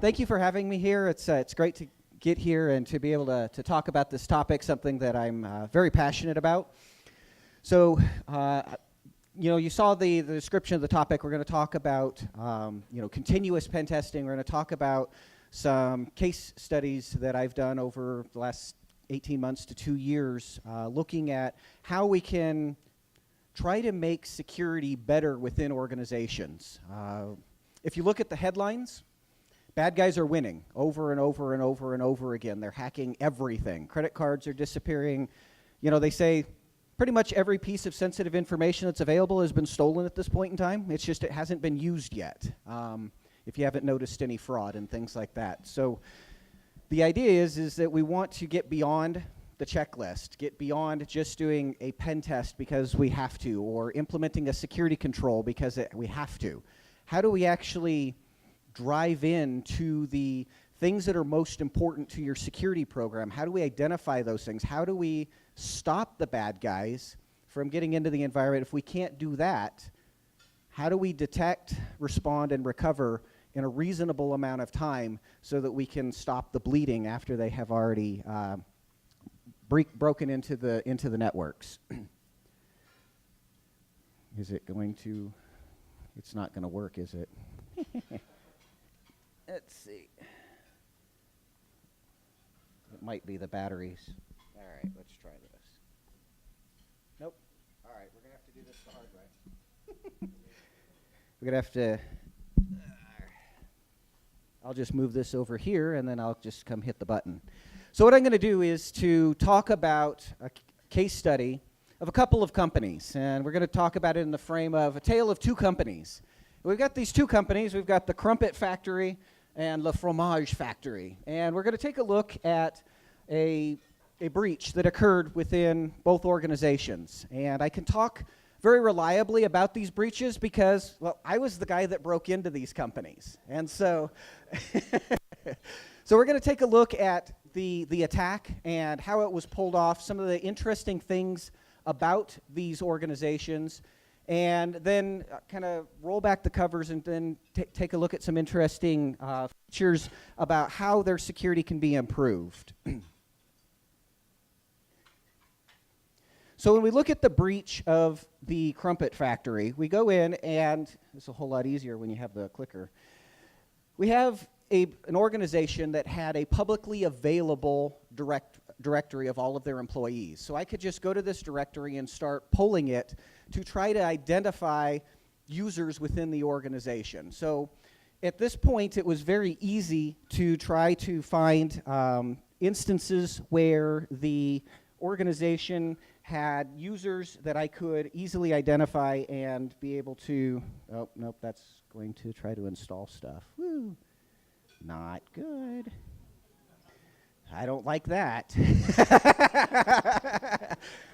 thank you for having me here. It's great to get here and to be able to talk about this topic, something that I'm very passionate about. So, you saw the description of the topic. We're going to talk about, continuous pen testing. We're going to talk about some case studies that I've done over the last 18 months to 2 years, looking at how we can try to make security better within organizations. If you look at the headlines, bad guys are winning over and over and over and over again. They're hacking everything. Credit cards are disappearing. They say pretty much every piece of sensitive information that's available has been stolen at this point in time. It's just it hasn't been used yet, if you haven't noticed any fraud and things like that. So the idea is that we want to get beyond the checklist, get beyond just doing a pen test because we have to, or implementing a security control because we have to. How do we actually drive into the things that are most important to your security program? How do we identify those things? How do we stop the bad guys from getting into the environment? If we can't do that, how do we detect, respond, and recover in a reasonable amount of time so that we can stop the bleeding after they have already broken into the networks? Is it going to? It's not going to work, is it? Let's see. It might be the batteries. All right, let's try this. Nope. All right, we're going to have to do this the hard way. We're going to have to... I'll just move this over here, and then I'll just come hit the button. So what I'm going to do is to talk about a case study of a couple of companies, and we're going to talk about it in the frame of a tale of two companies. We've got these two companies. We've got the Crumpet Factory and the Fromage Factory, and we're going to take a look at a breach that occurred within both organizations. And I can talk very reliably about these breaches because, well, I was the guy that broke into these companies. And so, so we're going to take a look at the attack and how it was pulled off, some of the interesting things about these organizations, and then kind of roll back the covers and then take a look at some interesting features about how their security can be improved. So when we look at the breach of the Crumpet Factory, we go in, and it's a whole lot easier when you have the clicker. We have an organization that had a publicly available directory of all of their employees. So I could just go to this directory and start pulling it to try to identify users within the organization. So at this point, it was very easy to try to find instances where the organization had users that I could easily identify and be able to, oh, nope, that's going to try to install stuff. Woo, not good. I don't like that.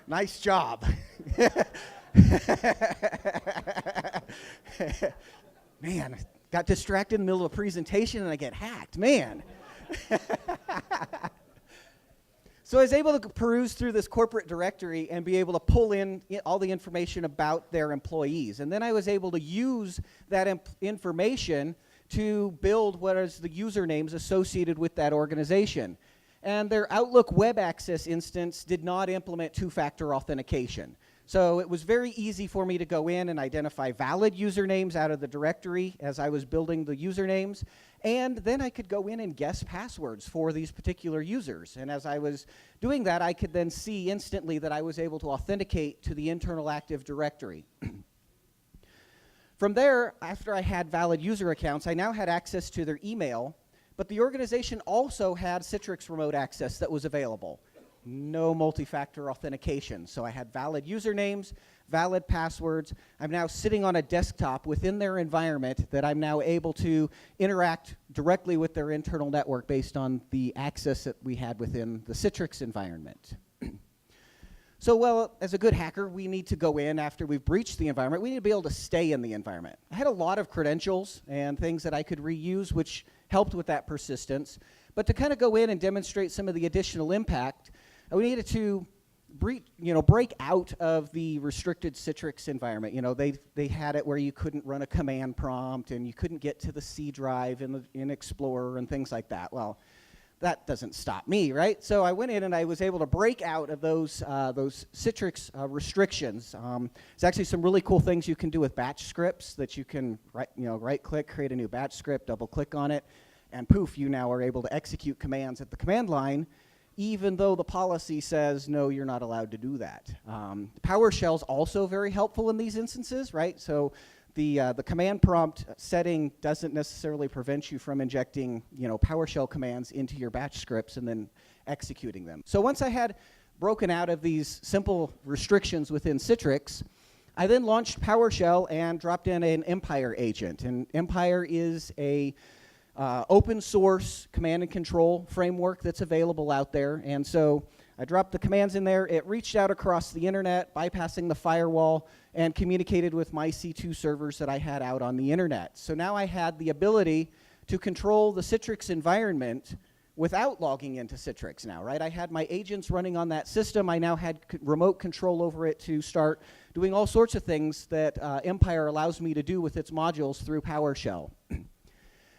Nice job. Man, got distracted in the middle of a presentation and I get hacked, man. So I was able to peruse through this corporate directory and be able to pull in all the information about their employees. And then I was able to use that information to build what is the usernames associated with that organization. And their Outlook web access instance did not implement two-factor authentication. So it was very easy for me to go in and identify valid usernames out of the directory as I was building the usernames. And then I could go in and guess passwords for these particular users. And as I was doing that, I could then see instantly that I was able to authenticate to the internal Active Directory. From there, after I had valid user accounts, I now had access to their email, but the organization also had Citrix remote access that was available. No multi-factor authentication. So I had valid usernames, valid passwords. I'm now sitting on a desktop within their environment that I'm now able to interact directly with their internal network based on the access that we had within the Citrix environment. So, well, as a good hacker, we need to go in after we've breached the environment. We need to be able to stay in the environment. I had a lot of credentials and things that I could reuse, which helped with that persistence. But to kind of go in and demonstrate some of the additional impact, we needed to break out of the restricted Citrix environment. They had it where you couldn't run a command prompt and you couldn't get to the C drive in Explorer and things like that. Well, that doesn't stop me, right? So I went in and I was able to break out of those Citrix restrictions. There's actually some really cool things you can do with batch scripts that you can right-click, create a new batch script, double-click on it, and poof, you now are able to execute commands at the command line, even though the policy says, no, you're not allowed to do that. PowerShell's also very helpful in these instances, right? So the command prompt setting doesn't necessarily prevent you from injecting, PowerShell commands into your batch scripts and then executing them. So once I had broken out of these simple restrictions within Citrix, I then launched PowerShell and dropped in an Empire agent. And Empire is a open source command and control framework that's available out there. And so I dropped the commands in there. It reached out across the internet, bypassing the firewall, and communicated with my C2 servers that I had out on the internet. So now I had the ability to control the Citrix environment without logging into Citrix now, right? I had my agents running on that system. I now had remote control over it to start doing all sorts of things that Empire allows me to do with its modules through PowerShell.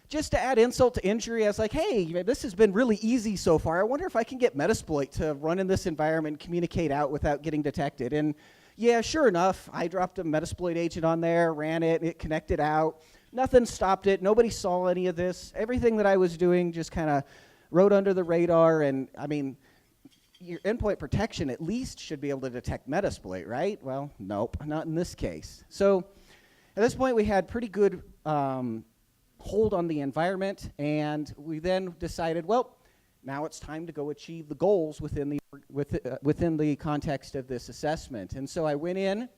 Just to add insult to injury, I was like, hey, this has been really easy so far. I wonder if I can get Metasploit to run in this environment and communicate out without getting detected. And yeah, sure enough, I dropped a Metasploit agent on there, ran it, it connected out. Nothing stopped it. Nobody saw any of this. Everything that I was doing just kind of rode under the radar. And I mean, your endpoint protection at least should be able to detect Metasploit, right? Well, nope, not in this case. So at this point, we had pretty good hold on the environment, and we then decided, well, now it's time to go achieve the goals within the context of this assessment. And so I went in.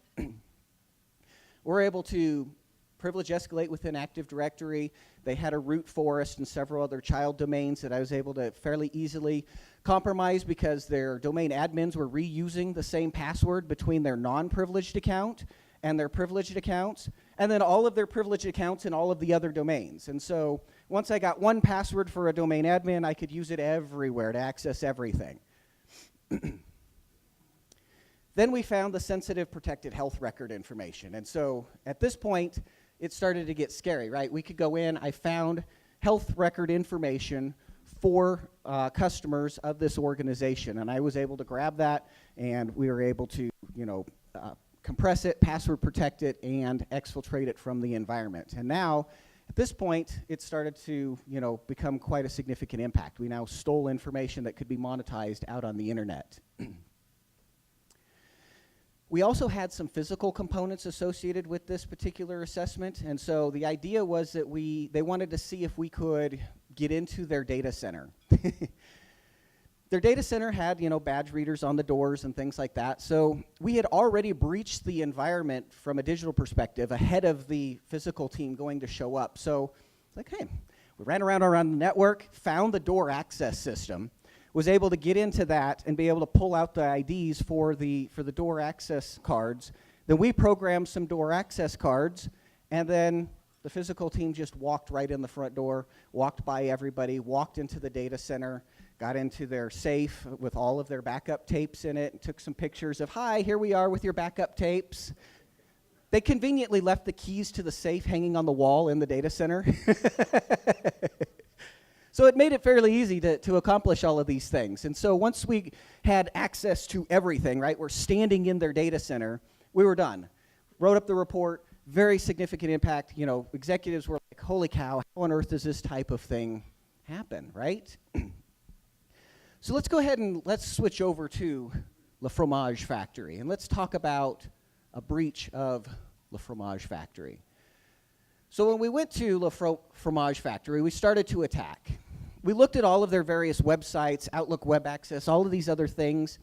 We're able to privilege escalate within Active Directory. They had a root forest and several other child domains that I was able to fairly easily compromise because their domain admins were reusing the same password between their non-privileged account and their privileged accounts, and then all of their privileged accounts in all of the other domains. And so once I got one password for a domain admin, I could use it everywhere to access everything. Then we found the sensitive protected health record information. And so at this point, it started to get scary, right? We could go in, I found health record information for customers of this organization, and I was able to grab that, and we were able to, compress it, password protect it, and exfiltrate it from the environment. And now, at this point, it started to, become quite a significant impact. We now stole information that could be monetized out on the internet. We also had some physical components associated with this particular assessment, and so the idea was that they wanted to see if we could get into their data center. Their data center had, badge readers on the doors and things like that. So we had already breached the environment from a digital perspective ahead of the physical team going to show up. So it's like, hey, we ran around the network, found the door access system, was able to get into that and be able to pull out the IDs for the door access cards. Then we programmed some door access cards, and then the physical team just walked right in the front door, walked by everybody, walked into the data center, got into their safe with all of their backup tapes in it, and took some pictures of, hi, here we are with your backup tapes. They conveniently left the keys to the safe hanging on the wall in the data center. So it made it fairly easy to accomplish all of these things. And so once we had access to everything, right, we're standing in their data center, we were done. Wrote up the report, very significant impact. Executives were like, holy cow, how on earth does this type of thing happen, right? So let's go ahead and let's switch over to Le Fromage Factory, and let's talk about a breach of Le Fromage Factory. So when we went to Le Fromage Factory, we started to attack. We looked at all of their various websites, Outlook Web Access, all of these other things.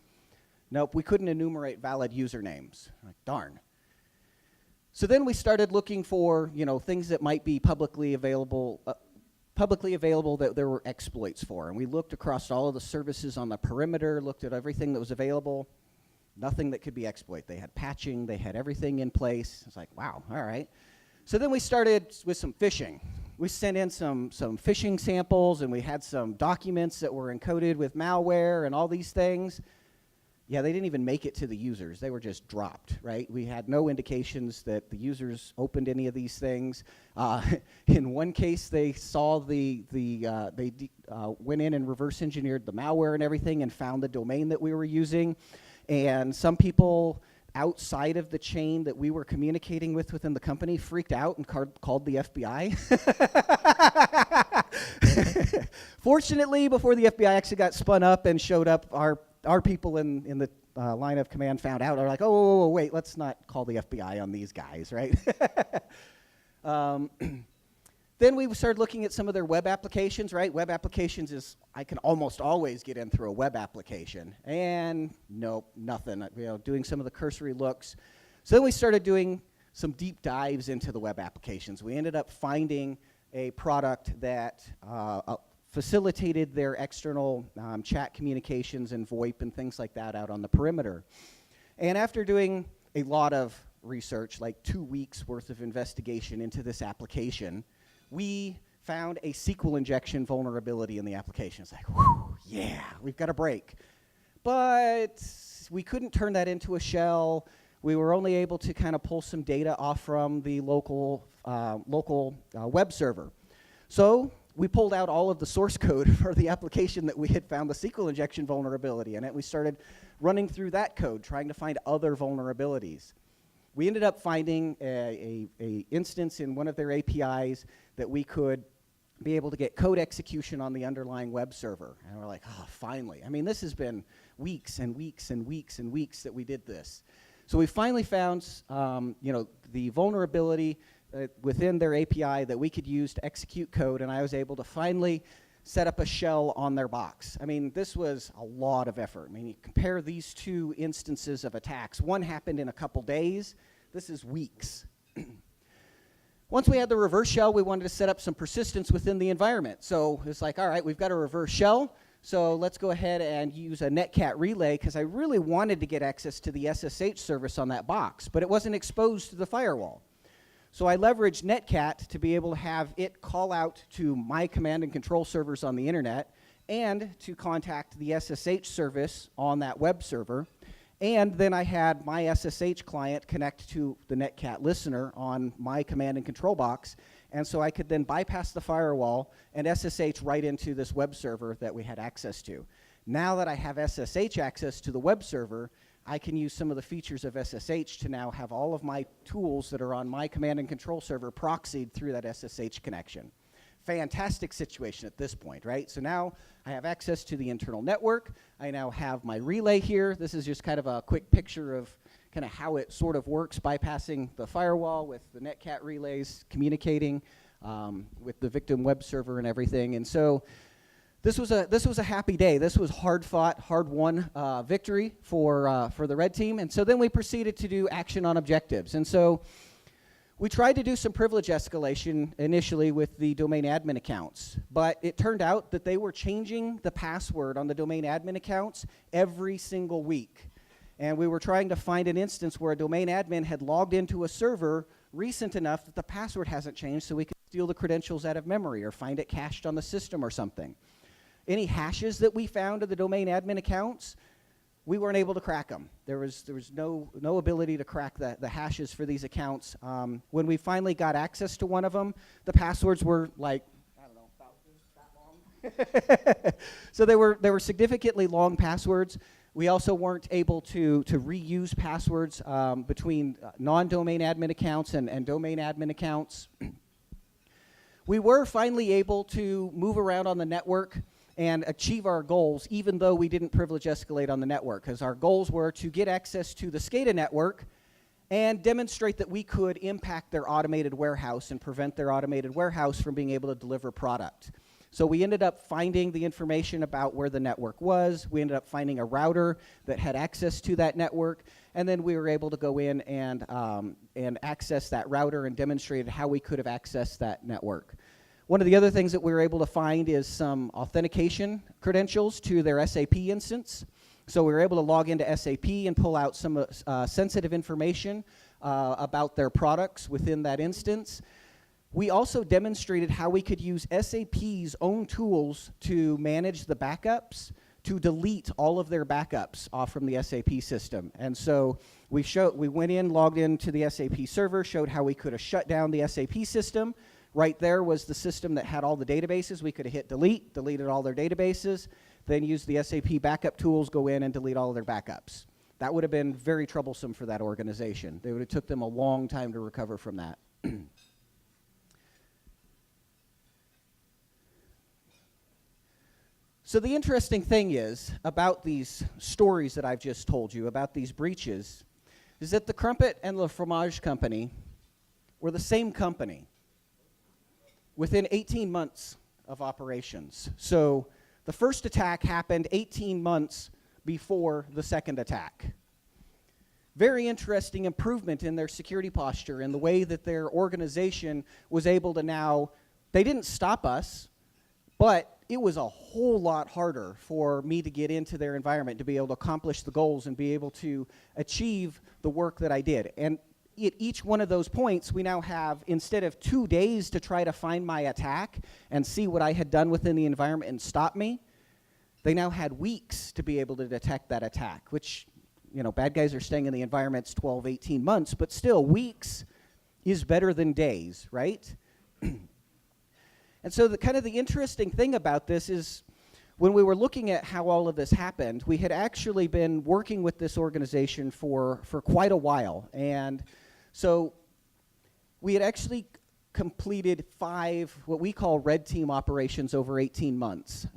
Nope, we couldn't enumerate valid usernames. Like, darn. So then we started looking for, things that might be publicly available that there were exploits for. And we looked across all of the services on the perimeter, looked at everything that was available, nothing that could be exploit. They had patching, they had everything in place. It's like, wow, all right. So then we started with some phishing. We sent in some phishing samples, and we had some documents that were encoded with malware and all these things. Yeah, they didn't even make it to the users. They were just dropped, right? We had no indications that the users opened any of these things. In one case, they saw they went in and reverse engineered the malware and everything and found the domain that we were using. And some people outside of the chain that we were communicating with within the company freaked out and called the FBI. Fortunately, before the FBI actually got spun up and showed up, our people in the line of command found out. They're like, oh, wait, let's not call the FBI on these guys, right? Then we started looking at some of their web applications, right? Web applications is, I can almost always get in through a web application. And nope, nothing. Doing some of the cursory looks. So then we started doing some deep dives into the web applications. We ended up finding a product that facilitated their external chat communications and VoIP and things like that out on the perimeter. And after doing a lot of research, like 2 weeks worth of investigation into this application, we found a SQL injection vulnerability in the application. It's like, whew, yeah, we've got a break. But we couldn't turn that into a shell. We were only able to kind of pull some data off from the local web server. So we pulled out all of the source code for the application that we had found the SQL injection vulnerability in it. We started running through that code, trying to find other vulnerabilities. We ended up finding a instance in one of their APIs that we could be able to get code execution on the underlying web server. And we're like, oh, finally. I mean, this has been weeks and weeks and weeks and weeks that we did this. So we finally found the vulnerability within their API that we could use to execute code, and I was able to finally set up a shell on their box. I mean, this was a lot of effort. I mean, you compare these two instances of attacks. One happened in a couple days. This is weeks. Once we had the reverse shell, we wanted to set up some persistence within the environment. So it's like, all right, we've got a reverse shell, so let's go ahead and use a netcat relay, because I really wanted to get access to the SSH service on that box, but it wasn't exposed to the firewall. So I leveraged netcat to be able to have it call out to my command and control servers on the internet and to contact the SSH service on that web server. And then I had my SSH client connect to the netcat listener on my command and control box. And so I could then bypass the firewall and SSH right into this web server that we had access to. Now that I have SSH access to the web server, I can use some of the features of SSH to now have all of my tools that are on my command and control server proxied through that SSH connection. Fantastic situation at this point, right? So now I have access to the internal network. I now have my relay here. This is just kind of a quick picture of kind of how it sort of works, bypassing the firewall with the netcat relays, communicating with the victim web server and everything. And so this was a happy day. This was hard-fought, hard-won victory for the red team. And so then we proceeded to do action on objectives. And so we tried to do some privilege escalation initially with the domain admin accounts, but it turned out that they were changing the password on the domain admin accounts every single week. And we were trying to find an instance where a domain admin had logged into a server recent enough that the password hasn't changed, so we could steal the credentials out of memory or find it cached on the system or something. Any hashes that we found of the domain admin accounts, we weren't able to crack them. There was no ability to crack the hashes for these accounts. When we finally got access to one of them, the passwords were like, I don't know, about that long. So they were significantly long passwords. We also weren't able to reuse passwords between non-domain admin accounts and domain admin accounts. We were finally able to move around on the network and achieve our goals, even though we didn't privilege escalate on the network, because our goals were to get access to the SCADA network and demonstrate that we could impact their automated warehouse and prevent their automated warehouse from being able to deliver product. So we ended up finding the information about where the network was. We ended up finding a router that had access to that network, and then we were able to go in and access that router and demonstrate how we could have accessed that network. One of the other things that we were able to find is some authentication credentials to their SAP instance. So we were able to log into SAP and pull out some sensitive information about their products within that instance. We also demonstrated how we could use SAP's own tools to manage the backups, to delete all of their backups off from the SAP system. And so we went in, logged into the SAP server, showed how we could have shut down the SAP system. Right there was the system that had all the databases. We could have hit delete, deleted all their databases, then used the SAP backup tools, go in and delete all of their backups. That would have been very troublesome for that organization. It would have took them a long time to recover from that. So the interesting thing is about these stories that I've just told you, about these breaches, is that the Crumpet and the Fromage Company were the same company within 18 months of operations. So the first attack happened 18 months before the second attack. Very interesting improvement in their security posture and the way that their organization was able to now, they didn't stop us, but it was a whole lot harder for me to get into their environment, to be able to accomplish the goals and be able to achieve the work that I did. And at each one of those points, we now have, instead of 2 days to try to find my attack and see what I had done within the environment and stop me, they now had weeks to be able to detect that attack, which, you know, bad guys are staying in the environments 12, 18 months, but still, weeks is better than days, right? And so the kind of the interesting thing about this is when we were looking at how all of this happened, we had actually been working with this organization for quite a while. And so we had actually completed 5 what we call red team operations over 18 months.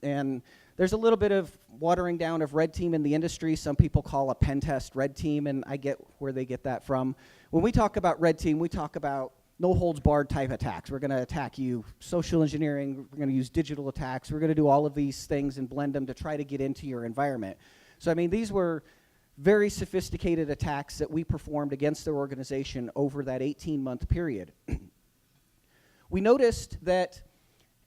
And there's a little bit of watering down of red team in the industry. Some people call a pen test red team, and I get where they get that from. When we talk about red team, we talk about no-holds-barred type attacks. We're going to attack you, social engineering, we're going to use digital attacks, we're going to do all of these things and blend them to try to get into your environment. So I mean, these were very sophisticated attacks that we performed against their organization over that 18-month period. We noticed that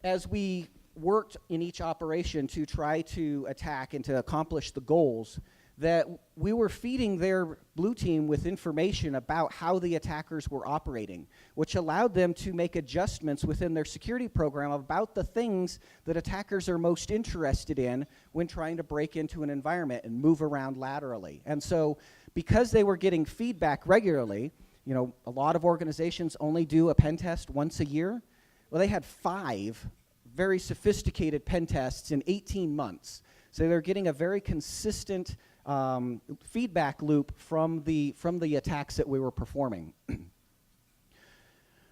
as we worked in each operation to try to attack and to accomplish the goals, that we were feeding their blue team with information about how the attackers were operating, which allowed them to make adjustments within their security program about the things that attackers are most interested in when trying to break into an environment and move around laterally. And so because they were getting feedback regularly, you know, a lot of organizations only do a pen test once a year. Well, they had 5 very sophisticated pen tests in 18 months. So they're getting a very consistent feedback loop from the attacks that we were performing.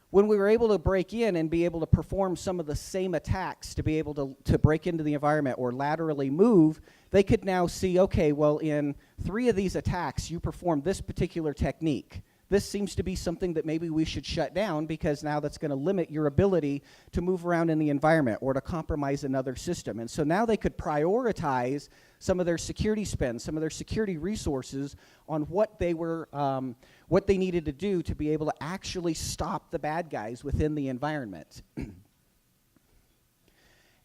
When we were able to break in and be able to perform some of the same attacks to be able to break into the environment or laterally move, they could now see, okay, well, in 3 of these attacks, you performed this particular technique. This seems to be something that maybe we should shut down because now that's going to limit your ability to move around in the environment or to compromise another system. And so now they could prioritize some of their security spend, some of their security resources on what they were, what they needed to do to be able to actually stop the bad guys within the environment.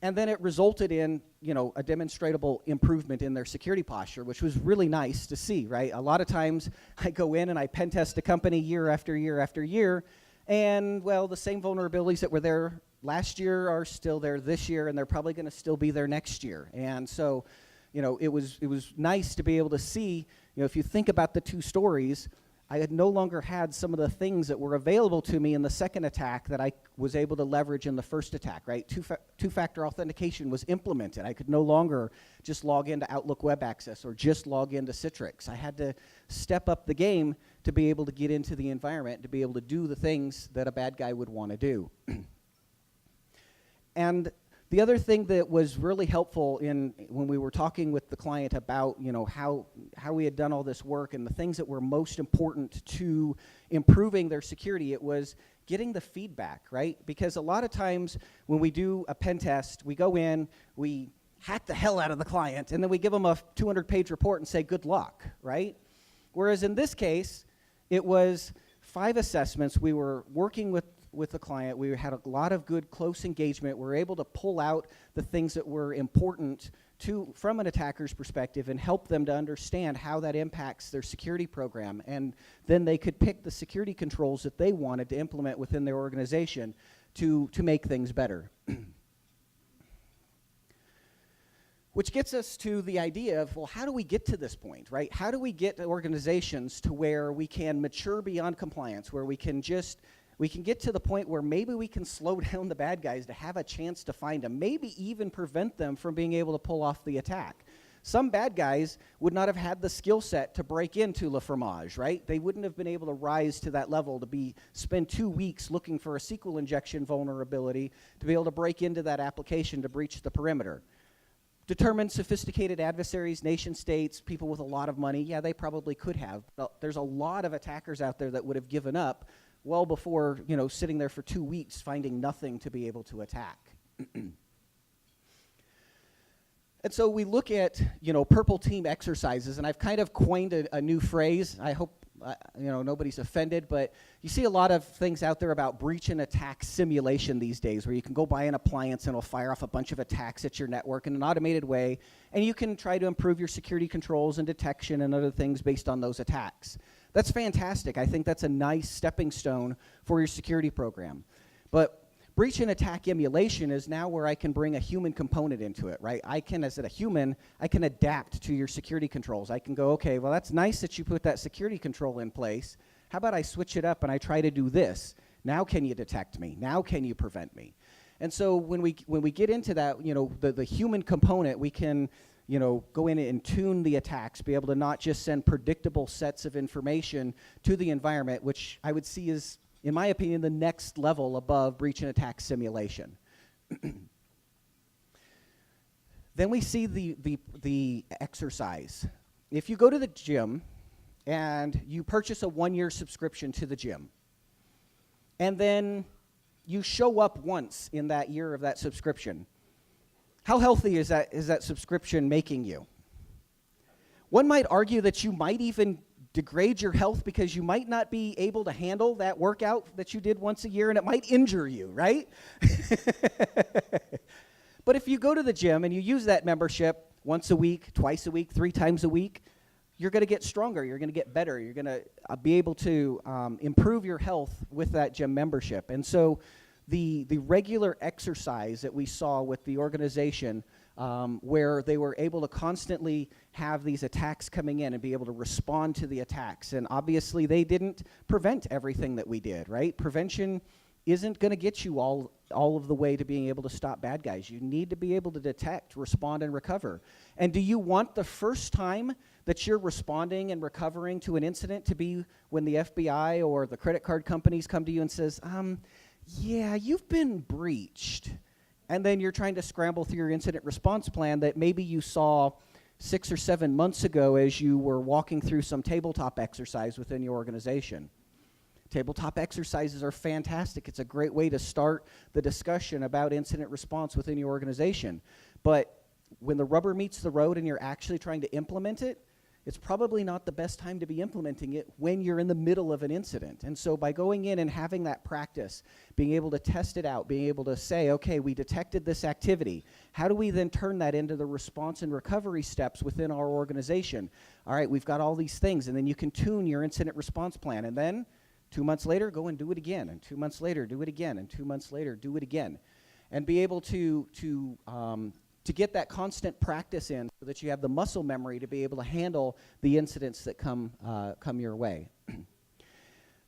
And then it resulted in, you know, a demonstrable improvement in their security posture, which was really nice to see, right? A lot of times I go in and I pen test a company year after year after year, and, well, the same vulnerabilities that were there last year are still there this year, and they're probably going to still be there next year. And so, you know, it was nice to be able to see, you know, if you think about the 2 stories, I had no longer had some of the things that were available to me in the second attack that I was able to leverage in the first attack, right? Two-factor authentication was implemented. I could no longer just log into Outlook Web Access or just log into Citrix. I had to step up the game to be able to get into the environment, to be able to do the things that a bad guy would want to do. And the other thing that was really helpful when we were talking with the client about, you know, how we had done all this work and the things that were most important to improving their security, it was getting the feedback, right? Because a lot of times when we do a pen test, we go in, we hack the hell out of the client, and then we give them a 200-page report and say, good luck, right? Whereas in this case, it was 5 assessments. We were working with the client. We had a lot of good close engagement. We were able to pull out the things that were important from an attacker's perspective and help them to understand how that impacts their security program. And then they could pick the security controls that they wanted to implement within their organization to make things better. Which gets us to the idea of, well, how do we get to this point, right? How do we get organizations to where we can mature beyond compliance, where we can get to the point where maybe we can slow down the bad guys to have a chance to find them, maybe even prevent them from being able to pull off the attack. Some bad guys would not have had the skill set to break into La Fromage, right? They wouldn't have been able to rise to that level to spend 2 weeks looking for a SQL injection vulnerability to be able to break into that application to breach the perimeter. Determined sophisticated adversaries, nation states, people with a lot of money, yeah, they probably could have. But there's a lot of attackers out there that would have given up well before, sitting there for 2 weeks finding nothing to be able to attack. And so we look at, purple team exercises, and I've kind of coined a new phrase. I hope, nobody's offended, but you see a lot of things out there about breach and attack simulation these days, where you can go buy an appliance and it'll fire off a bunch of attacks at your network in an automated way, and you can try to improve your security controls and detection and other things based on those attacks. That's fantastic. I think that's a nice stepping stone for your security program. But breach and attack emulation is now where I can bring a human component into it, right? As a human, I can adapt to your security controls. I can go, okay, well, that's nice that you put that security control in place. How about I switch it up and I try to do this? Now can you detect me? Now can you prevent me? And so when we get into that, the human component, we can, go in and tune the attacks, be able to not just send predictable sets of information to the environment, which I would see is, in my opinion, the next level above breach and attack simulation. Then we see the exercise. If you go to the gym and you purchase a 1-year subscription to the gym, and then you show up once in that year of that subscription, how healthy is that subscription making you? One might argue that you might even degrade your health because you might not be able to handle that workout that you did once a year, and it might injure you, right? But if you go to the gym and you use that membership once a week, twice a week, 3 times a week, you're going to get stronger, you're going to get better, you're going to be able to improve your health with that gym membership. And so the regular exercise that we saw with the organization, where they were able to constantly have these attacks coming in and be able to respond to the attacks. And obviously they didn't prevent everything that we did, right? Prevention isn't going to get you all of the way to being able to stop bad guys. You need to be able to detect, respond, and recover. And do you want the first time that you're responding and recovering to an incident to be when the FBI or the credit card companies come to you and says, yeah, you've been breached. And then you're trying to scramble through your incident response plan that maybe you saw 6 or 7 months ago as you were walking through some tabletop exercise within your organization. Tabletop exercises are fantastic. It's a great way to start the discussion about incident response within your organization. But when the rubber meets the road and you're actually trying to implement it, it's probably not the best time to be implementing it when you're in the middle of an incident. And so by going in and having that practice, being able to test it out, being able to say, okay, we detected this activity. How do we then turn that into the response and recovery steps within our organization? All right, we've got all these things, and then you can tune your incident response plan. And then 2 months later, go and do it again. And 2 months later, do it again. And 2 months later, do it again. And be able to get that constant practice in so that you have the muscle memory to be able to handle the incidents that come your way.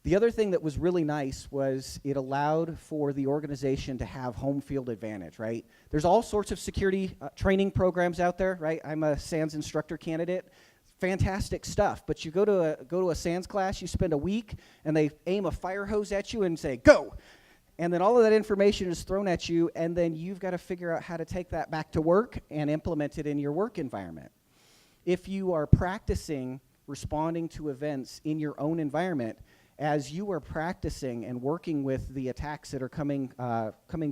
The other thing that was really nice was it allowed for the organization to have home field advantage, right? There's all sorts of security training programs out there, right? I'm a SANS instructor candidate. Fantastic stuff, but you go to a SANS class, you spend a week, and they aim a fire hose at you and say, go! And then all of that information is thrown at you, and then you've got to figure out how to take that back to work and implement it in your work environment. If you are practicing responding to events in your own environment, as you are practicing and working with the attacks that are coming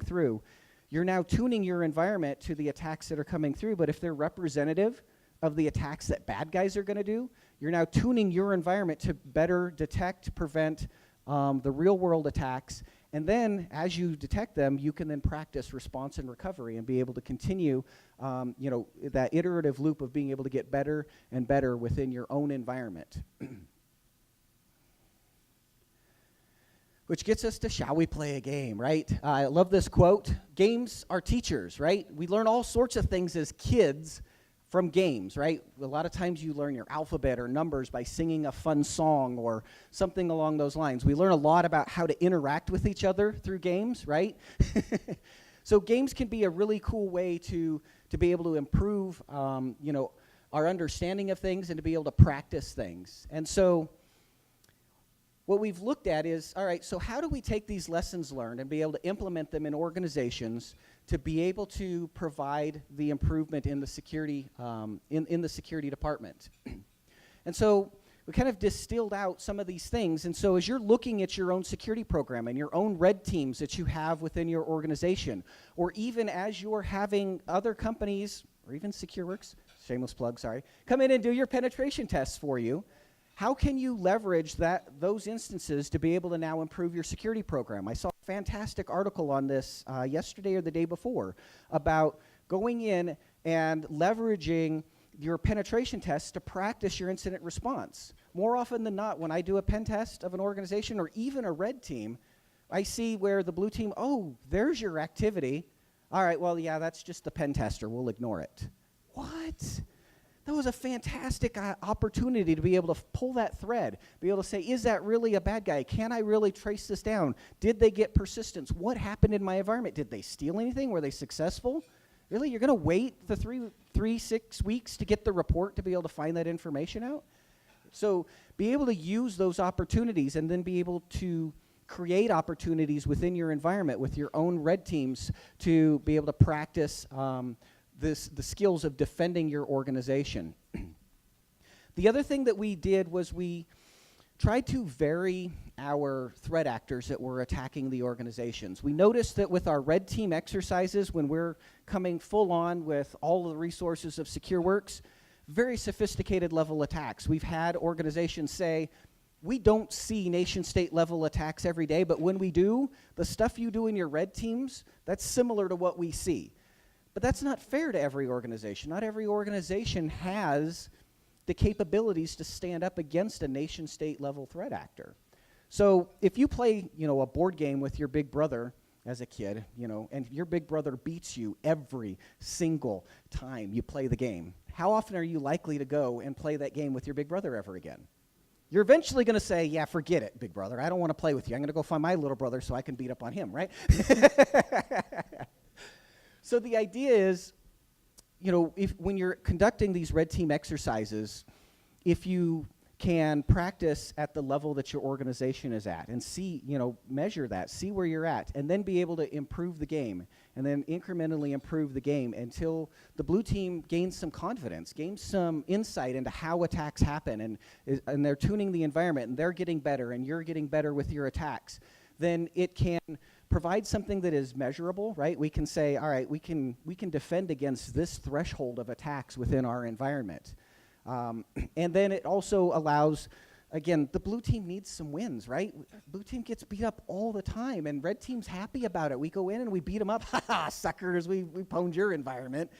through, you're now tuning your environment to the attacks that are coming through, but if they're representative of the attacks that bad guys are going to do, you're now tuning your environment to better detect, prevent the real-world attacks. And then, as you detect them, you can then practice response and recovery and be able to continue, that iterative loop of being able to get better and better within your own environment. Which gets us to, shall we play a game, right? I love this quote. Games are teachers, right? We learn all sorts of things as kids from games, right? A lot of times you learn your alphabet or numbers by singing a fun song or something along those lines. We learn a lot about how to interact with each other through games, right? So games can be a really cool way to be able to improve, our understanding of things and to be able to practice things. And so what we've looked at is, all right, so how do we take these lessons learned and be able to implement them in organizations to be able to provide the improvement in the security, in the security department? And so we kind of distilled out some of these things. And so as you're looking at your own security program and your own red teams that you have within your organization, or even as you're having other companies, or even Secureworks, shameless plug, sorry, come in and do your penetration tests for you, how can you leverage those instances to be able to now improve your security program? I saw a fantastic article on this yesterday or the day before about going in and leveraging your penetration tests to practice your incident response. More often than not, when I do a pen test of an organization or even a red team, I see where the blue team, oh, there's your activity. All right, well, yeah, that's just the pen tester. We'll ignore it. What? That was a fantastic opportunity to be able to pull that thread, be able to say, is that really a bad guy? Can I really trace this down? Did they get persistence? What happened in my environment? Did they steal anything? Were they successful? Really? You're going to wait the 6 weeks to get the report to be able to find that information out? So be able to use those opportunities and then be able to create opportunities within your environment with your own red teams to be able to practice the skills of defending your organization. The other thing that we did was we tried to vary our threat actors that were attacking the organizations. We noticed that with our red team exercises, when we're coming full on with all the resources of Secureworks, very sophisticated level attacks. We've had organizations say, we don't see nation-state level attacks every day, but when we do, the stuff you do in your red teams, that's similar to what we see. But that's not fair to every organization. Not every organization has the capabilities to stand up against a nation-state level threat actor. So if you play, a board game with your big brother as a kid, and your big brother beats you every single time you play the game, how often are you likely to go and play that game with your big brother ever again? You're eventually going to say, yeah, forget it, big brother. I don't want to play with you. I'm going to go find my little brother so I can beat up on him, right? So the idea is, when you're conducting these red team exercises, if you can practice at the level that your organization is at and see, measure that, see where you're at, and then be able to improve the game, and then incrementally improve the game until the blue team gains some confidence, gains some insight into how attacks happen, and they're tuning the environment, and they're getting better, and you're getting better with your attacks, then it can provide something that is measurable, right? We can say, all right, we can defend against this threshold of attacks within our environment. And then it also allows, again, the blue team needs some wins, right? Blue team gets beat up all the time, and red team's happy about it. We go in and we beat them up. Ha ha, suckers, we pwned your environment.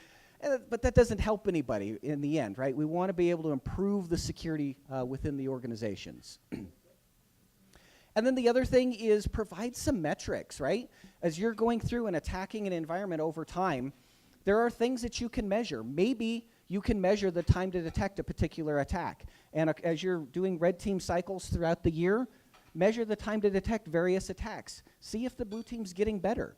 But that doesn't help anybody in the end, right? We want to be able to improve the security within the organizations. And then the other thing is provide some metrics, right? As you're going through and attacking an environment over time, there are things that you can measure. Maybe you can measure the time to detect a particular attack. And as you're doing red team cycles throughout the year, measure the time to detect various attacks. See if the blue team's getting better.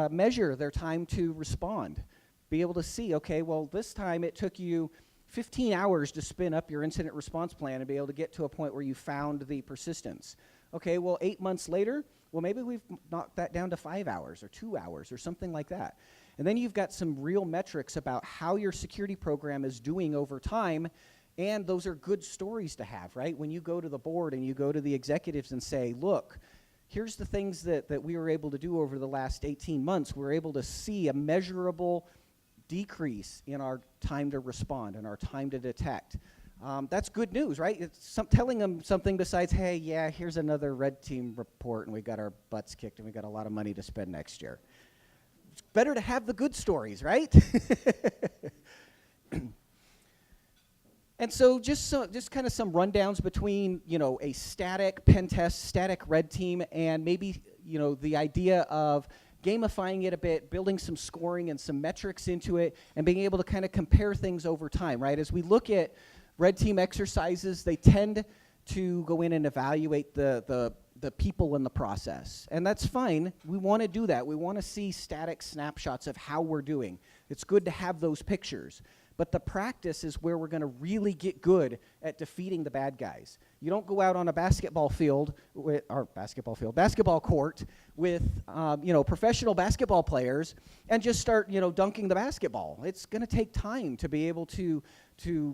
Measure their time to respond. Be able to see, okay, well, this time it took you 15 hours to spin up your incident response plan and be able to get to a point where you found the persistence. Okay, well, 8 months later, well, maybe we've knocked that down to 5 hours or 2 hours or something like that. And then you've got some real metrics about how your security program is doing over time, and those are good stories to have, right? When you go to the board and you go to the executives and say, look, here's the things that we were able to do over the last 18 months. We're able to see a measurable decrease in our time to respond and our time to detect. That's good news, right? It's telling them something besides, hey, yeah, here's another red team report and we got our butts kicked and we got a lot of money to spend next year. It's better to have the good stories, right? And so just kind of some rundowns between, a static pen test, static red team, and maybe, the idea of gamifying it a bit, building some scoring and some metrics into it, and being able to kind of compare things over time, right? As we look at red team exercises, they tend to go in and evaluate the people in the process. And that's fine. We want to do that. We want to see static snapshots of how we're doing. It's good to have those pictures. But the practice is where we're going to really get good at defeating the bad guys. You don't go out on a basketball court with, professional basketball players and just start, dunking the basketball. It's going to take time to be able to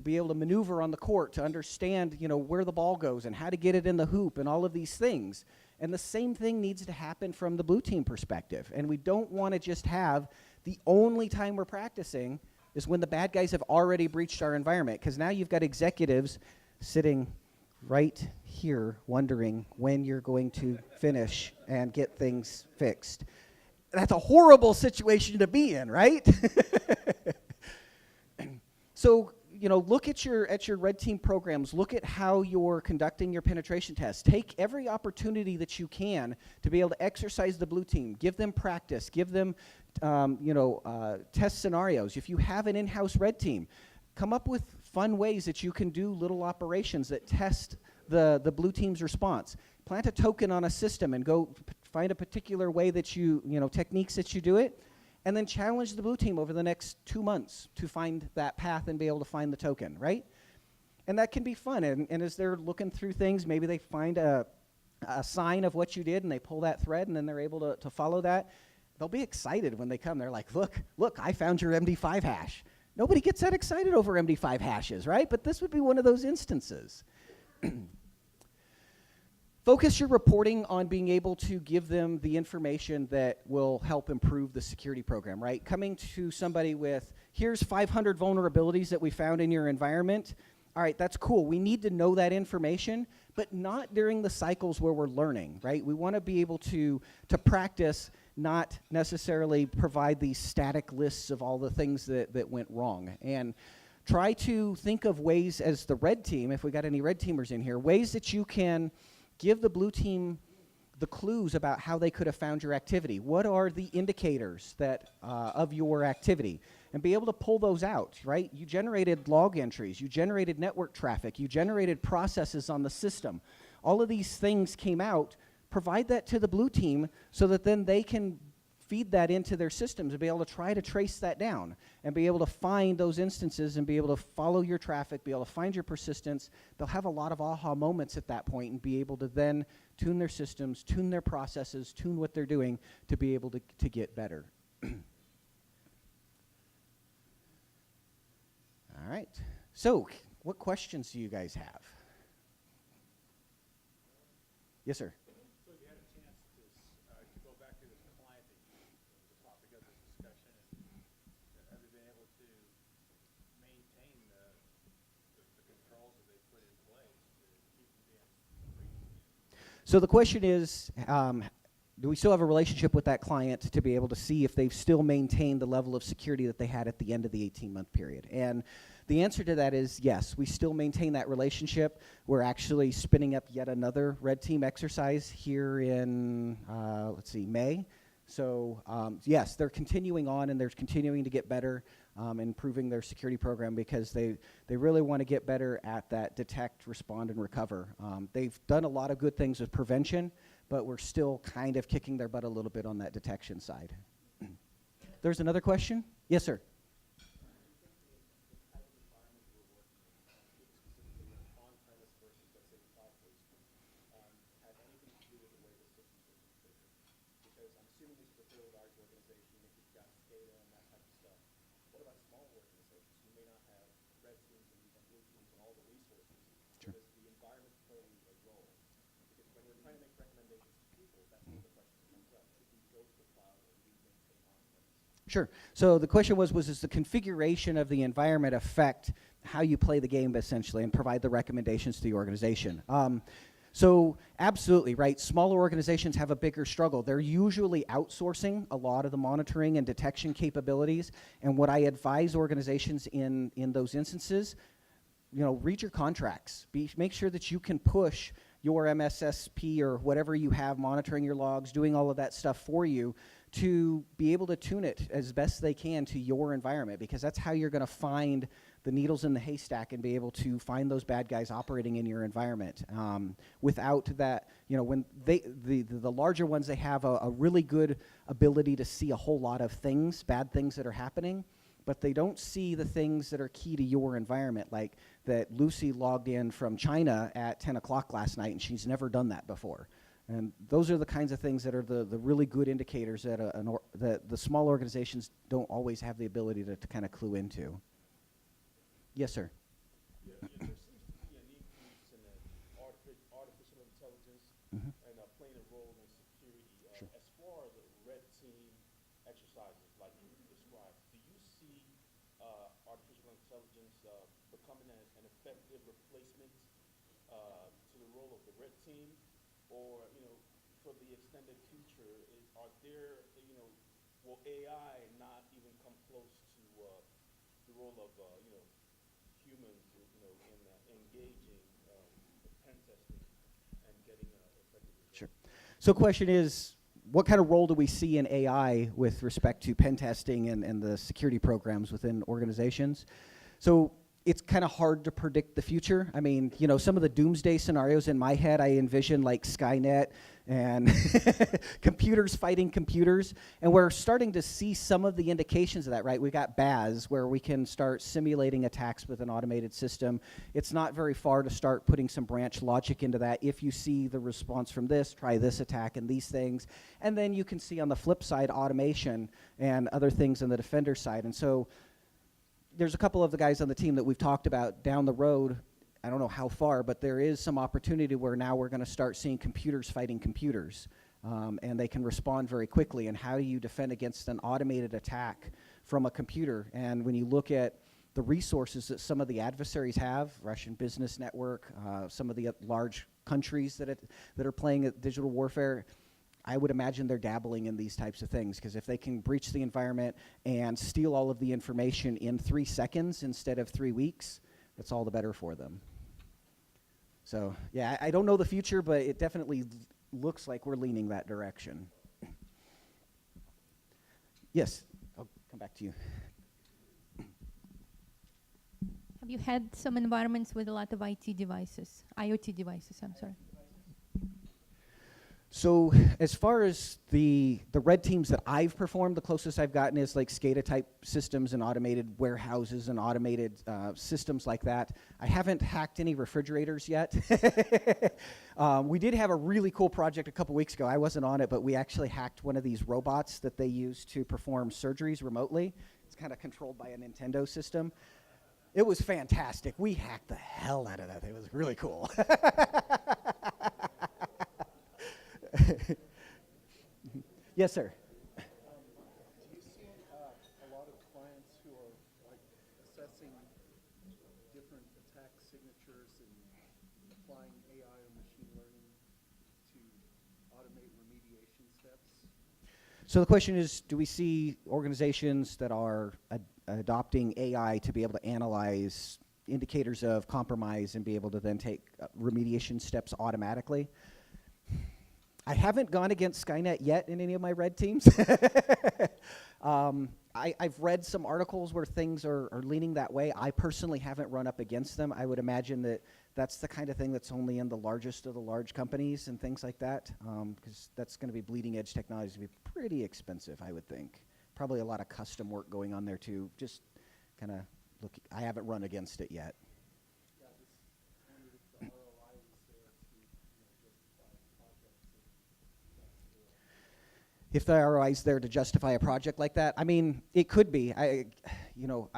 maneuver on the court, to understand, where the ball goes and how to get it in the hoop and all of these things. And the same thing needs to happen from the blue team perspective. And we don't want to just have the only time we're practicing is when the bad guys have already breached our environment, because now you've got executives sitting right here wondering when you're going to finish and get things fixed. That's a horrible situation to be in, right? So, look at your red team programs. Look at how you're conducting your penetration tests. Take every opportunity that you can to be able to exercise the blue team. Give them practice. Give them, test scenarios. If you have an in-house red team, come up with fun ways that you can do little operations that test the blue team's response. Plant a token on a system and go find a particular way that techniques that you do it. And then challenge the blue team over the next 2 months to find that path and be able to find the token, right? And that can be fun. And as they're looking through things, maybe they find a sign of what you did and they pull that thread and then they're able to follow that. They'll be excited when they come. They're like, look, I found your MD5 hash. Nobody gets that excited over MD5 hashes, right? But this would be one of those instances. Focus your reporting on being able to give them the information that will help improve the security program, right? Coming to somebody with, here's 500 vulnerabilities that we found in your environment. All right, that's cool. We need to know that information, but not during the cycles where we're learning, right? We want to be able to practice, not necessarily provide these static lists of all the things that went wrong. And try to think of ways as the red team, if we got any red teamers in here, ways that you can give the blue team the clues about how they could have found your activity. What are the indicators that of your activity? And be able to pull those out, right? You generated log entries, you generated network traffic, you generated processes on the system. All of these things came out. Provide that to the blue team so that then they can feed that into their systems and be able to try to trace that down and be able to find those instances and be able to follow your traffic, be able to find your persistence. They'll have a lot of aha moments at that point and be able to then tune their systems, tune their processes, tune what they're doing to be able to get better. All right. So, what questions do you guys have? Yes, sir. So the question is, do we still have a relationship with that client to be able to see if they've still maintained the level of security that they had at the end of the 18-month period? And the answer to that is yes, we still maintain that relationship. We're actually spinning up yet another red team exercise here in, May. So yes, they're continuing on and they're continuing to get better, improving their security program because they really want to get better at that detect, respond, and recover. They've done a lot of good things with prevention, but we're still kind of kicking their butt a little bit on that detection side. There's another question? Yes, sir. Sure. So the question was does the configuration of the environment affect how you play the game, essentially, and provide the recommendations to the organization? So absolutely, right? Smaller organizations have a bigger struggle. They're usually outsourcing a lot of the monitoring and detection capabilities. And what I advise organizations in those instances, read your contracts. Make sure that you can push your MSSP or whatever you have monitoring your logs, doing all of that stuff for you to be able to tune it as best they can to your environment, because that's how you're going to find the needles in the haystack and be able to find those bad guys operating in your environment. Without that, when the larger ones, they have a really good ability to see a whole lot of things, bad things that are happening, but they don't see the things that are key to your environment, like that Lucy logged in from China at 10 o'clock last night, and she's never done that before. And those are the kinds of things that are the really good indicators that that the small organizations don't always have the ability to kind of clue into. Yes, sir. Yeah, there seems to be an increase in artificial intelligence and playing a role in security. Sure. As far as red team exercises like you described, do you see artificial intelligence becoming an effective replacement to the role of the red team? Or, for the extended future, will AI not even come close to the role of, humans, in engaging pen testing and getting effective results? Sure. So the question is, what kind of role do we see in AI with respect to pen testing and the security programs within organizations? So it's kind of hard to predict the future. I mean, some of the doomsday scenarios in my head, I envision like Skynet and computers fighting computers. And we're starting to see some of the indications of that, right? We got BAS, where we can start simulating attacks with an automated system. It's not very far to start putting some branch logic into that. If you see the response from this, try this attack and these things. And then you can see on the flip side, automation and other things on the defender side. And so there's a couple of the guys on the team that we've talked about down the road. I don't know how far, but there is some opportunity where now we're going to start seeing computers fighting computers, and they can respond very quickly. And how do you defend against an automated attack from a computer? And when you look at the resources that some of the adversaries have, Russian business network, some of the large countries that are playing at digital warfare, I would imagine they're dabbling in these types of things, because if they can breach the environment and steal all of the information in 3 seconds instead of 3 weeks, that's all the better for them. So, yeah, I don't know the future, but it definitely looks like we're leaning that direction. Yes, I'll come back to you. Have you had some environments with a lot of IoT devices, I'm sorry? So as far as the red teams that I've performed, the closest I've gotten is like SCADA type systems and automated warehouses and automated systems like that. I haven't hacked any refrigerators yet. We did have a really cool project a couple weeks ago. I wasn't on it, but we actually hacked one of these robots that they use to perform surgeries remotely. It's kind of controlled by a Nintendo system. It was fantastic. We hacked the hell out of that. It was really cool. Yes, sir. Do you see a lot of clients who are assessing different attack signatures and applying AI or machine learning to automate remediation steps? So the question is, do we see organizations that are adopting AI to be able to analyze indicators of compromise and be able to then take remediation steps automatically? I haven't gone against Skynet yet in any of my red teams. I've read some articles where things are leaning that way. I personally haven't run up against them. I would imagine that that's the kind of thing that's only in the largest of the large companies and things like that, because that's going to be bleeding edge technology. It's going to be pretty expensive, I would think. Probably a lot of custom work going on there too. Just kind of look. I haven't run against it yet. Yeah, just wondered if the ROI was there to justify projects. If the ROI is there to justify a project like that, I mean, it could be. I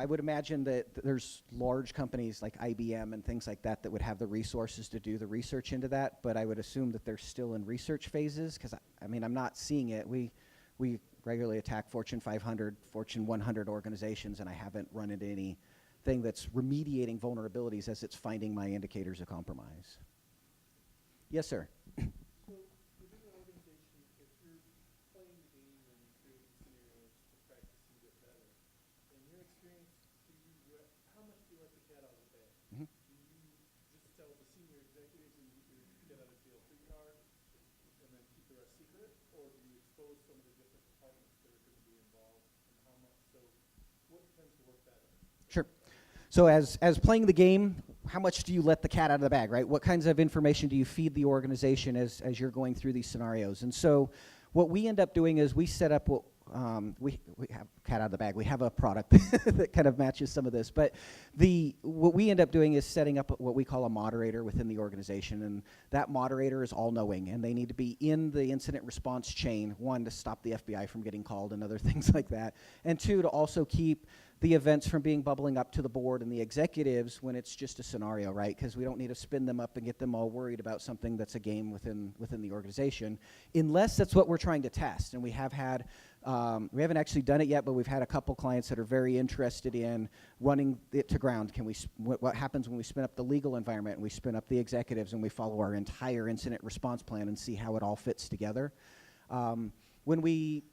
would imagine that there's large companies like IBM and things like that that would have the resources to do the research into that, but I would assume that they're still in research phases, because, I'm not seeing it. We regularly attack Fortune 500, Fortune 100 organizations, and I haven't run into anything that's remediating vulnerabilities as it's finding my indicators of compromise. Yes, sir. So within an organization, if you're playing the game and creating scenarios to practice and get better, in your experience, how much do you let the cat out of the bag? Mm-hmm. Do or do you expose some of the different departments that are going to be involved and how much? So what tends to work better? Sure. So as playing the game, how much do you let the cat out of the bag, right? What kinds of information do you feed the organization as you're going through these scenarios? And so what we end up doing is we set up what we have cat out of the bag. We have a product that kind of matches some of this, but what we end up doing is setting up what we call a moderator within the organization, and that moderator is all-knowing, and they need to be in the incident response chain, one, to stop the FBI from getting called and other things like that, and two, to also keep the events from being bubbling up to the board and the executives when it's just a scenario, right? Because we don't need to spin them up and get them all worried about something that's a game within the organization, unless that's what we're trying to test. And we have had, we haven't actually done it yet, but we've had a couple clients that are very interested in running it to ground. Can we? What happens when we spin up the legal environment and we spin up the executives and we follow our entire incident response plan and see how it all fits together? When we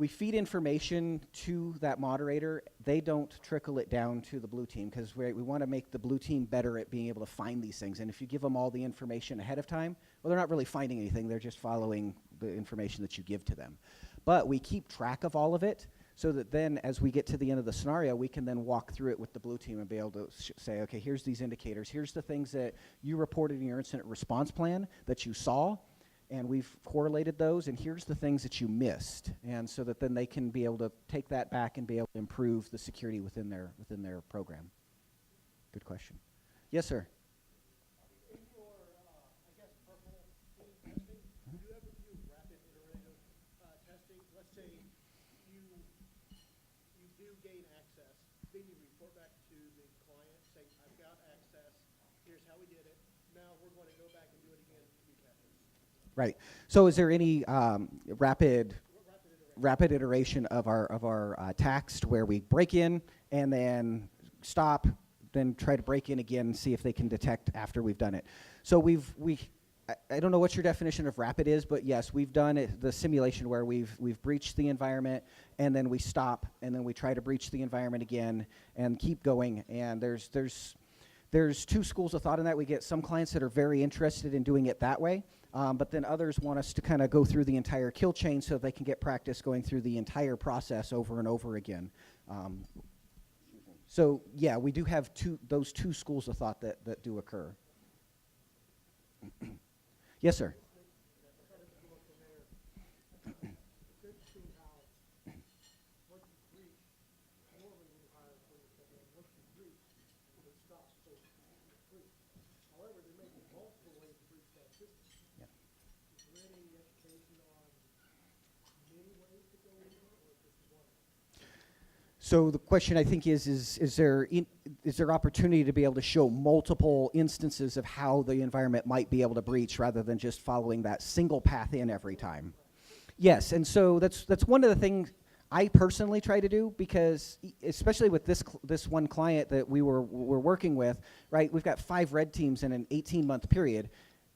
feed information to that moderator, they don't trickle it down to the blue team, because we want to make the blue team better at being able to find these things. And if you give them all the information ahead of time, well, they're not really finding anything. They're just following the information that you give to them. But we keep track of all of it so that then as we get to the end of the scenario, we can then walk through it with the blue team and be able to say, okay, here's these indicators. Here's the things that you reported in your incident response plan that you saw, and we've correlated those, and here's the things that you missed, and so that then they can be able to take that back and be able to improve the security within their program. Good question. Yes, sir. In your, I guess, purple team testing, do you ever do rapid iterative testing? Let's say you do gain access, then you report back to the client, say, I've got access, here's how we did it, now we're going to go back and do it again to retest it. Right. So is there any rapid iteration of our text where we break in and then stop, then try to break in again and see if they can detect after we've done it? So I don't know what your definition of rapid is, but yes, we've done the simulation where we've breached the environment, and then we stop, and then we try to breach the environment again and keep going. And there's two schools of thought in that. We get some clients that are very interested in doing it that way, but then others want us to kind of go through the entire kill chain so they can get practice going through the entire process over and over again. So yeah, we do have those two schools of thought that do occur. Yes, sir. However, there may be multiple ways to breach that system. Yeah. Is there any education on many ways to go in there, or just one? So the question I think is there opportunity to be able to show multiple instances of how the environment might be able to breach rather than just following that single path in every time? Yes, and so that's one of the things I personally try to do, because especially with this one client that we're working with, right? We've got 5 red teams in an 18-month period.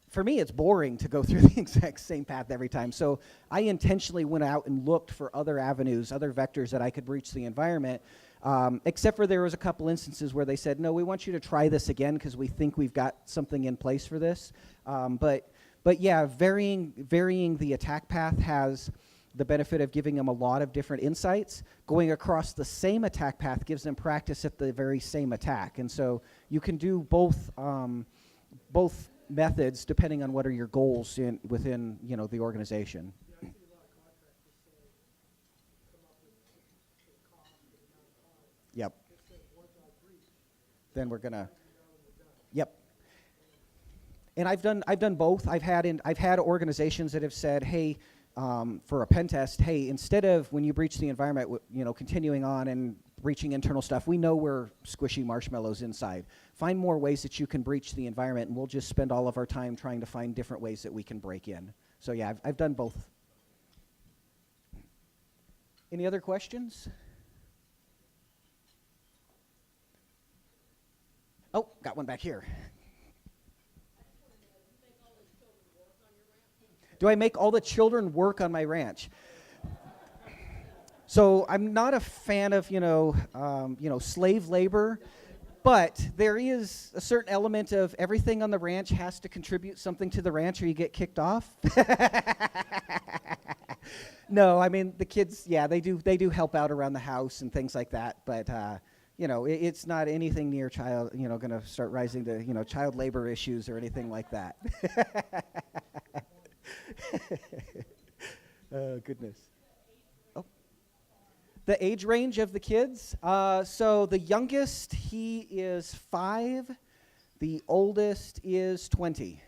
For me, it's boring to go through the exact same path every time. So I intentionally went out and looked for other avenues, other vectors that I could breach the environment, except for there was a couple instances where they said, no, we want you to try this again because we think we've got something in place for this. But yeah, varying the attack path has the benefit of giving them a lot of different insights. Going across the same attack path gives them practice at the very same attack. And so you can do both methods depending on what are your goals within the organization. Yeah, I see a lot of contractors say, come up with the cost and the amount of time. Yep. It says once I breach, Then we're gonna. we're done. Yep. And I've done both. I've had organizations that have said, hey, for a pen test, hey, instead of when you breach the environment, continuing on and breaching internal stuff, we know we're squishy marshmallows inside. Find more ways that you can breach the environment, and we'll just spend all of our time trying to find different ways that we can break in. So yeah, I've done both. Any other questions? Oh, got one back here. Do I make all the children work on my ranch? So I'm not a fan of slave labor. But there is a certain element of everything on the ranch has to contribute something to the ranch or you get kicked off. No, I mean, the kids, yeah, they do help out around the house and things like that. But, you know, it's not anything near child, you know, going to start rising to, you know, child labor issues or anything like that. Oh, goodness. Oh. The age range of the kids. So the youngest, he is 5. The oldest is 20.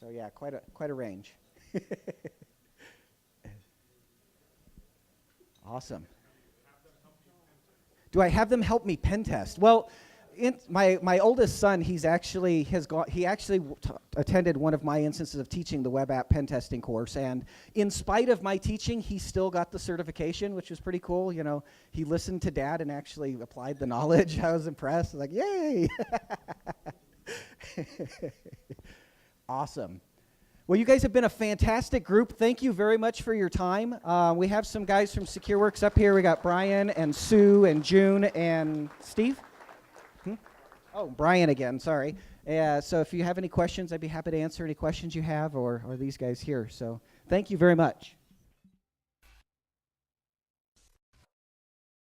So yeah, quite a range. Awesome. Do I have them help me pen test? Well, my oldest son, he actually attended one of my instances of teaching the web app pen testing course, and in spite of my teaching, he still got the certification, which was pretty cool. You know, he listened to Dad and actually applied the knowledge. I was impressed. Like, yay! Awesome. Well, you guys have been a fantastic group. Thank you very much for your time. We have some guys from Secureworks up here. We got Brian and Sue and June and Steve. Oh, Brian again, sorry. So if you have any questions, I'd be happy to answer any questions you have, or these guys here. So thank you very much.